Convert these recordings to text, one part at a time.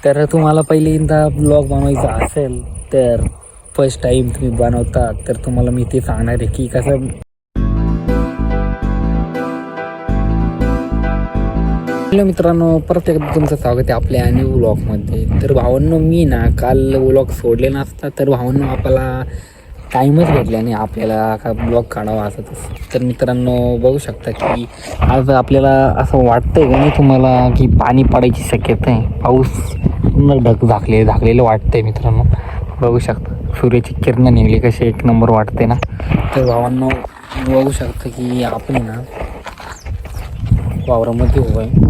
तर तुम्हाला पहिल्यांदा ब्लॉग बनवायचा असेल तर फर्स्ट टाईम तुम्ही बनवता तर तुम्हाला मी ते सांगणार आहे की कसं. हॅलो मित्रांनो, परत एकदा तुमचं स्वागत आहे आपल्या न्यू व्लॉगमध्ये. तर भावांनो, मी ना काल व्लॉग सोडले नसता तर भावांनो आपल्याला टाईमच भेटला नाही आपल्याला का ब्लॉग काढावा असं तसं. तर मित्रांनो बघू शकता की आज आपल्याला असं वाटतंय का नाही तुम्हाला की पाणी पडायची शक्यता आहे. पाऊस पूर्ण झाकलेलं वाटतंय मित्रांनो. बघू शकता सूर्याची किरणं निघली कसे एक नंबर वाटते ना. तर भावांनो बघू शकता की आपण ना वावरामध्ये उभं आहे.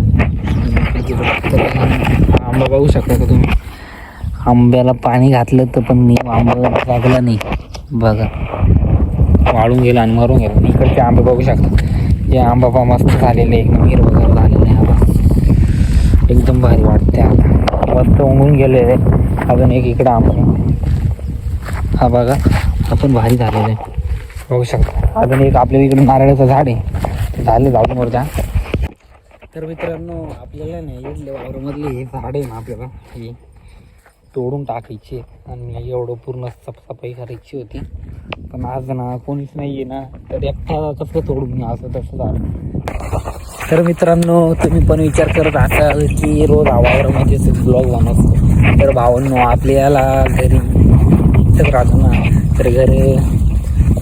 आंबा बघू शकता का तुम्ही. आंब्याला पाणी घातलं तर पण मी आंबा लागला नाही बघा, वाळून गेला आणि मरून गेला. इकडचे आंबे बघू शकता. हे आंबा पा मस्त झालेले एक नंबर वगैरे झालेलं आहे. आंबा एकदम भारी वाटते. आता मस्त उमून गेलेले. अजून एक इकडं आंबा हा बघा आपण भारी झालेलं आहे बघू शकता. अजून एक आपल्या इकडे नारळाचं झाड आहे झाले जाऊन वरच्या. तर मित्रांनो आपल्याला नाही इथले वावरामधले हे झाड आहे ना आपल्याला हे तोडून टाकायचे आणि एवढं पूर्ण साफसफाई करायची होती. पण आज ना कोणीच नाही आहे ना, तर एकटा कसं तोडून असं तसं झालं. तर मित्रांनो तुम्ही पण विचार करत असाल की रोज वावरामध्ये ब्लॉग बनवतो. तर भावांनो आपल्याला घरी इथंच राहतो ना, तर घरी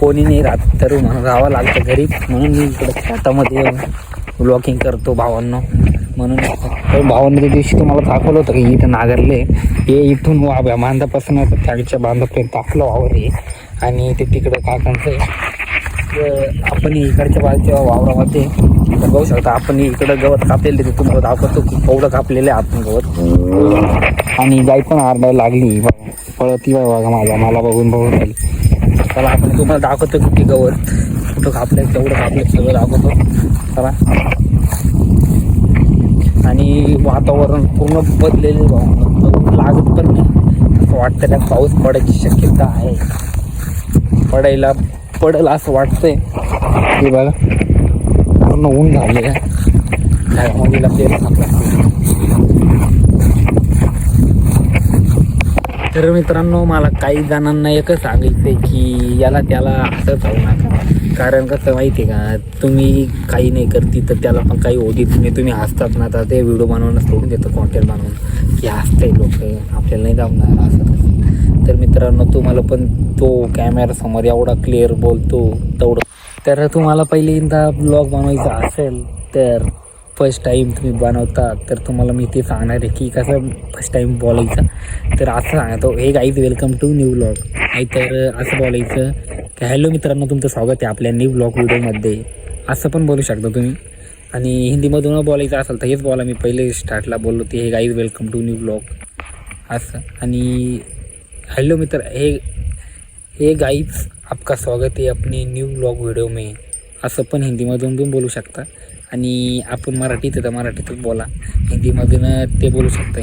कोणी नाही राहत तर राहावं लागतं घरीच. म्हणून मी इकडं शेतामध्ये ब्लॉगिंग करतो भावांनो. म्हणून तर भावांनो त्या दिवशी तुम्हाला दाखवलं होतं की इथं नागरले हे इथून बांधापासून त्याच्या बांधापर्यंत आपलं वावर आहे आणि ते तिकडं काकांचं आहे. आपण इकडच्या बाजूच्या वावरामध्ये बघू शकता. आपण इकडं गवत कापलेलं ते तुम्हाला दाखवतो की केवढं कापलेलं आहे आपण गवत. आणि गाय पण आरडायला लागली पळती बघा मला बघून राहिली. चला आपण तुम्हाला दाखवतो की गवत कुठं कापलं तेवढं कापलं सगळं दाखवतो चला. आणि वातावरण पूर्ण बदलेले लागत पण नाही असं वाटतं. त्यात पाऊस पडायची शक्यता आहे. पडेल असं वाटतंय. हे बघा पूर्ण ऊन झाले ढगामध्ये लपलेलं सापडलं. तर मित्रांनो मला काही जणांना एकच सांगायचं आहे की याला त्याला असं जाऊ नका. कारण कसं माहिती आहे का, तुम्ही काही नाही करती तर त्याला पण काही ओढीत नाही. तुम्ही हसतात ना तर ते व्हिडिओ बनवणं सोडून देतं कॉन्टेंट बनवून की हसताय लोक आपल्याला नाही जमणार असं. तर मित्रांनो तुम्हाला पण तो कॅमेरासमोर एवढा क्लिअर बोलतो तेवढं. तर तुम्हाला पहिल्यांदा ब्लॉग बनवायचा असेल तर फर्स्ट टाईम तुम्ही बनवता तर तुम्हाला मी ते सांगणार आहे की कसं फर्स्ट टाईम बोलायचं. तर असं सांगतो, hey guys welcome to new blog. नाहीतर असं बोलायचं की हॅलो मित्रांनो तुमचं स्वागत आहे आपल्या न्यू ब्लॉग व्हिडिओमध्ये असं पण बोलू शकता तुम्ही. आणि हिंदीमधून बोलायचं असेल तर हेच बोला. मी पहिले स्टार्टला बोललो ते hey guys welcome to new blog असं. आणि हॅलो मित्र हे गाईज आपका स्वागत आहे अपने न्यू ब्लॉग व्हिडिओ में असं पण हिंदीमधून पण बोलू शकता. आणि आपण मराठीत तर मराठीतच बोला, हिंदीमधून ते बोलू शकता.